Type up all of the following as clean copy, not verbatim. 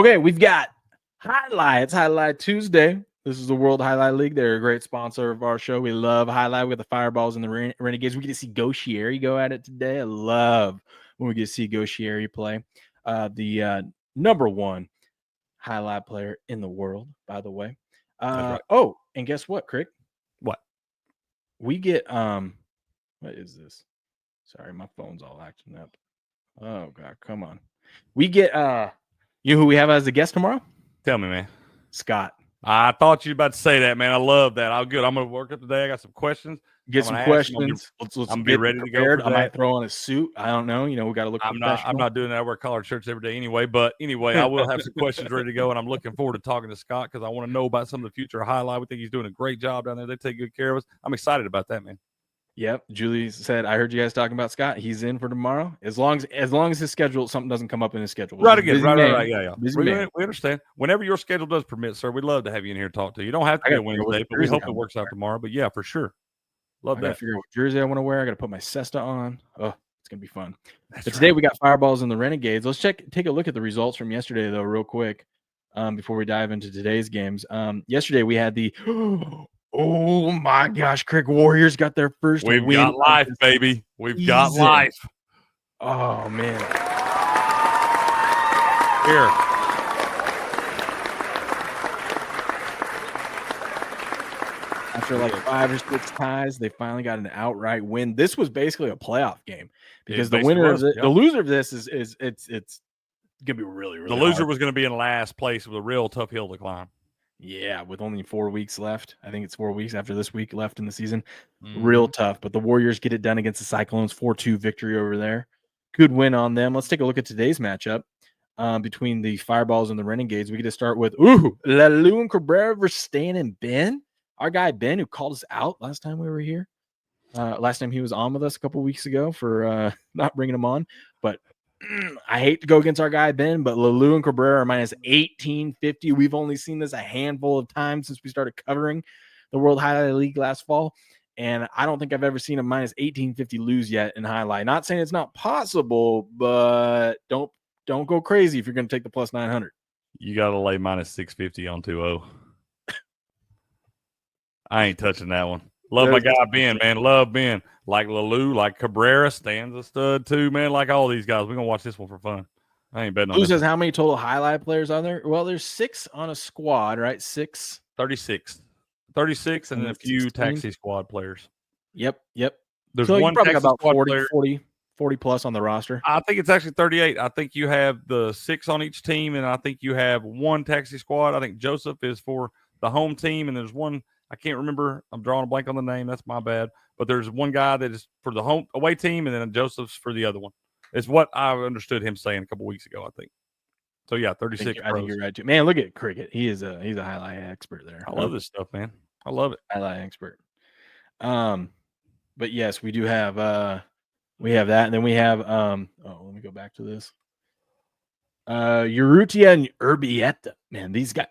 Okay, we've got Jai-Alai. It's Jai-Alai Tuesday. This is the World Jai-Alai League. They're a great sponsor of our show. We love Jai-Alai. We got the Fireballs and the Renegades. We get to see Goshieri go at it today. I love when we get to see Goshieri play. The number one Jai-Alai player in the world, by the way. Right. Oh, and guess what, Crick? What? We get what is this? Sorry, my phone's all acting up. Oh God, come on. We get you know who we have as a guest tomorrow? Tell me, man. Scott. I thought you were about to say that, man. I love that. I'm good. I'm going to work up today. I got some questions. Get some questions. Let's be ready to go. I might throw on a suit. I don't know. You know, we got to look professional. I'm not doing that. I wear collared shirts every day anyway. But anyway, I will have some questions ready to go, and I'm looking forward to talking to Scott because I want to know about some of the future Jai-Alai. We think he's doing a great job down there. They take good care of us. I'm excited about that, man. Yep. Julie said, I heard you guys talking about Scott. He's in for tomorrow. As long as his schedule, something doesn't come up in his schedule. Right again. Right. Yeah. We understand. Whenever your schedule does permit, sir, we'd love to have you in here to talk to you. You don't have to be a Wednesday, but we hope it works out tomorrow. But yeah, for sure. Love that. I got to figure out what jersey I want to wear. I got to put my Cesta on. Oh, it's going to be fun. But today we got Fireballs and the Renegades. Let's take a look at the results from yesterday, though, real quick, before we dive into today's games. Yesterday we had the oh my gosh, Crick Warriors got their first win. We've got life, baby. We've got life. Oh man. Here. After like 5 or 6 ties, they finally got an outright win. This was basically a playoff game because the loser of this is it's gonna be really the loser was gonna be in last place with a real tough hill to climb. Yeah, with only 4 weeks left. I think it's 4 weeks after this week left in the season. Real tough. But the Warriors get it done against the Cyclones. 4-2 victory over there. Good win on them. Let's take a look at today's matchup between the Fireballs and the Renegades. We get to start with Lalu and Cabrera versus Stan and Ben. Our guy Ben, who called us out last time we were here. Last time he was on with us a couple weeks ago for not bringing him on. But I hate to go against our guy Ben, but Lalu and Cabrera are minus 1850. We've only seen this a handful of times since we started covering the World Jai-Alai League last fall, and I don't think I've ever seen a minus 1850 lose yet in Jai-Alai. Not saying it's not possible, but don't go crazy if you're going to take the plus 900. You got to lay minus 650 on 2-0. I ain't touching that one. Love my guy Ben, man. Love Ben. Like Lalu, like Cabrera, Stan's a stud too, man. Like all these guys. We're going to watch this one for fun. I ain't betting on Who this. says how many total Jai-Alai players are there? Well, there's 6 on a squad, right? 6. 36. 36 and a few 16? Taxi squad players. Yep. There's so one probably taxi about squad 40 plus on the roster. I think it's actually 38. I think you have the 6 on each team, and I think you have one taxi squad. I think Joseph is for the home team, and there's one – I can't remember. I'm drawing a blank on the name. That's my bad. But there's one guy that is for the home away team, and then Joseph's for the other one. It's what I understood him saying a couple weeks ago, I think. So yeah, 36. I think you're right too. Man, look at Cricket. He's a Jai-Alai expert there. I love this stuff, man. I love it. Jai-Alai expert. But yes, we do have we have that, and then we have let me go back to this. Urrutia and Urbieta. Man, these guys.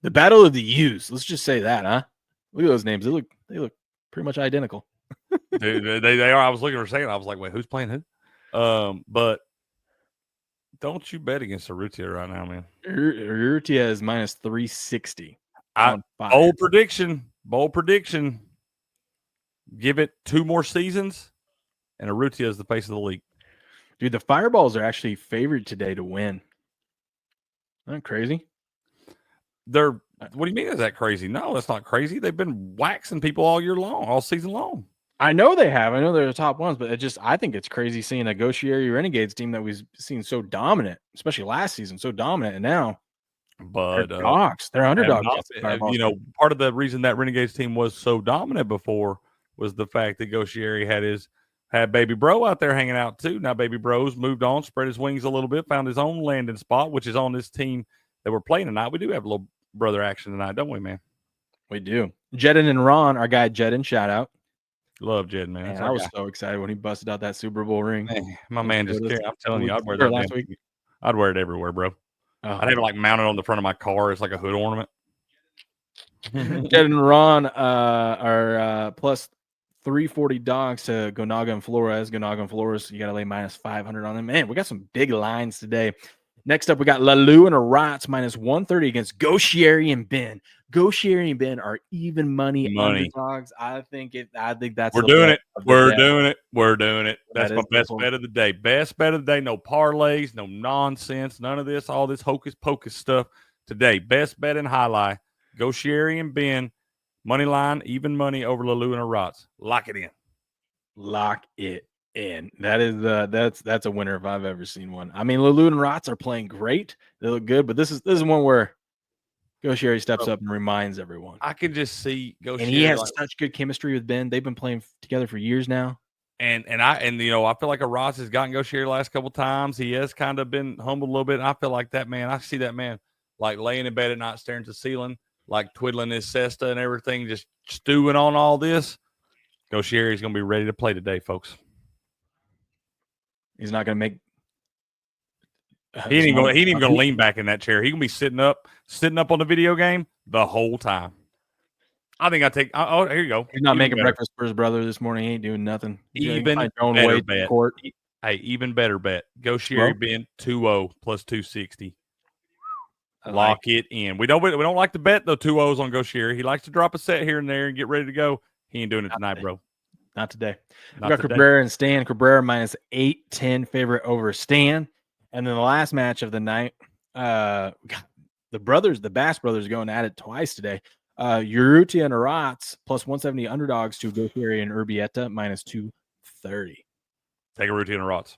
The battle of the U's. Let's just say that, huh? Look at those names. They look pretty much identical. Dude, they are. I was looking for a second. I was like, wait, who's playing who? But don't you bet against Urrutia right now, man. Urrutia is minus 360. Bold prediction. Give it 2 more seasons, and Urrutia is the face of the league. Dude, the Fireballs are actually favored today to win. Isn't that crazy? What do you mean is that crazy? No, that's not crazy. They've been waxing people all season long. I know they have. I know they're the top ones, but I think it's crazy seeing a Goshieri Renegades team that we've seen so dominant, especially last season, so dominant, and now they're dogs. They're underdogs. Part of the reason that Renegades team was so dominant before was the fact that Goshieri had Baby Bro out there hanging out too. Now Baby Bro's moved on, spread his wings a little bit, found his own landing spot, which is on this team that we're playing tonight. We do have a little brother action tonight, don't we, man? We do. Jedin and Ron, our guy Jedin, shout out. Love Jedin, man. I was so excited when he busted out that Super Bowl ring. Man, my man just carried. I'm telling you, I'd wear that last week. I'd wear it everywhere, bro. I'd have it like mounted on the front of my car. It's like a hood ornament. Jedin and Ron are plus 340 dogs to Gonaga and Flores. Gonaga and Flores, you got to lay minus 500 on them. Man, we got some big lines today. Next up, we got Lalu and Arats minus 130 against Goshieri and Ben. Goshieri and Ben are even money underdogs. I think that's We're doing it. We're doing it. We're doing it. That's my best bet of the day. Best bet of the day. No parlays, no nonsense, none of this, all this hocus pocus stuff today. Best bet in highlight. Goshieri and Ben, money line, even money over Lalu and Arats. Lock it in. Lock it in. That is that's a winner if I've ever seen one. I mean, Lalu and Rotz are playing great. They look good, but this is one where Goshieri steps up and reminds everyone. I can just see Goshieri, and he has such good chemistry with Ben. They've been playing together for years now. And I feel like Rotz has gotten Goshieri the last couple of times. He has kind of been humbled a little bit. And I feel like that man. I see that man like laying in bed at night, staring to the ceiling, like twiddling his cesta and everything, just stewing on all this. Goshieri is going to be ready to play today, folks. He's not going to make. He ain't even going to lean back in that chair. He's going to be sitting up on the video game the whole time. I think I take. Oh, here you go. He's not making breakfast for his brother this morning. He ain't doing nothing. Even better bet. Hey, even better bet. Goshieri Ben 2-0 plus 260. Lock it in. We don't like to bet the 2-0s on Goshieri. He likes to drop a set here and there and get ready to go. He ain't doing it tonight, bro. Not today. We got Cabrera and Stan. Cabrera minus 8-10 favorite over Stan. And then the last match of the night, the Bass brothers going at it twice today. Urrutia and Arats plus 170 underdogs to Goshieri and Urbieta minus 230. Take Urrutia and Arats.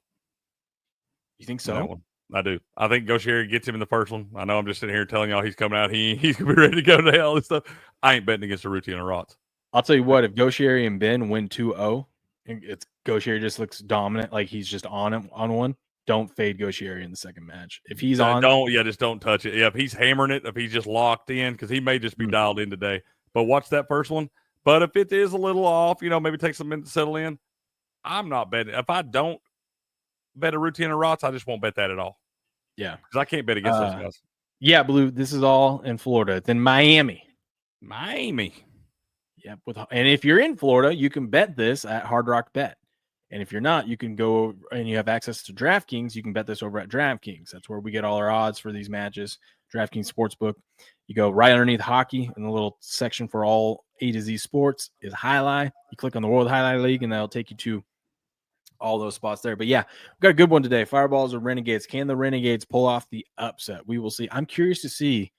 You think so? I do. I think Goshieri gets him in the first one. I know I'm just sitting here telling y'all he's coming out. He's going to be ready to go to all this stuff. I ain't betting against Urrutia and Arats. I'll tell you what, if Goshieri and Ben win 2-0, it's Goshieri just looks dominant, like he's just on one. Don't fade Goshieri in the second match. If he's just don't touch it. Yeah, if he's hammering it, if he's just locked in, because he may just be dialed in today. But watch that first one. But if it is a little off, maybe take some minutes to settle in. I'm not betting. If I don't bet a routine or Rots, I just won't bet that at all. Yeah, because I can't bet against those guys. Yeah, Blue. This is all in Florida. Then Miami. Yep. And if you're in Florida, you can bet this at Hard Rock Bet. And if you're not, you can go and you have access to DraftKings. You can bet this over at DraftKings. That's where we get all our odds for these matches. DraftKings Sportsbook. You go right underneath hockey, and the little section for all A to Z sports is Jai-Alai. You click on the World Jai-Alai League, and that'll take you to all those spots there. But yeah, we've got a good one today. Fireballs or Renegades. Can the Renegades pull off the upset? We will see. I'm curious to see.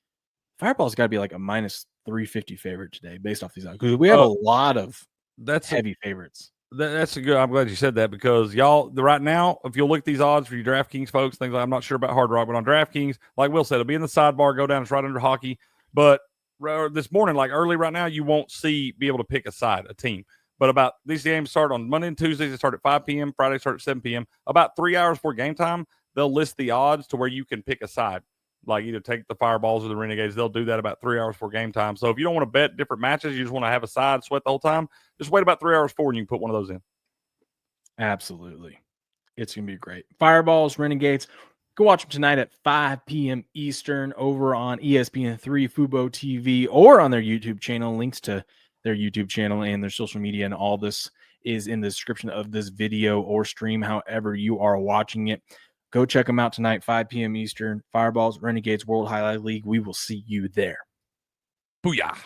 Fireball's got to be like a minus 350 favorite today based off these odds, because we have a lot of heavy favorites. That's a good. I'm glad you said that, because y'all right now, if you'll look at these odds for your DraftKings folks, things like, I'm not sure about Hard Rock, but on DraftKings, like Will said, it'll be in the sidebar, go down, it's right under hockey. But this morning, like early right now, you won't be able to pick a side, a team. But about these games start on Monday and Tuesdays, they start at 5 p.m. Friday start at 7 p.m. About 3 hours before game time, they'll list the odds to where you can pick a side. Like either take the Fireballs or the Renegades. They'll do that about 3 hours before game time. So if you don't want to bet different matches, you just want to have a side, sweat the whole time, just wait about 3 hours before and you can put one of those in. Absolutely. It's going to be great. Fireballs, Renegades. Go watch them tonight at 5 p.m. Eastern over on ESPN 3, FUBO TV, or on their YouTube channel. Links to their YouTube channel and their social media and all this is in the description of this video or stream, however you are watching it. Go check them out tonight, 5 p.m. Eastern. Fireballs, Renegades, World Jai-Alai League. We will see you there. Booyah.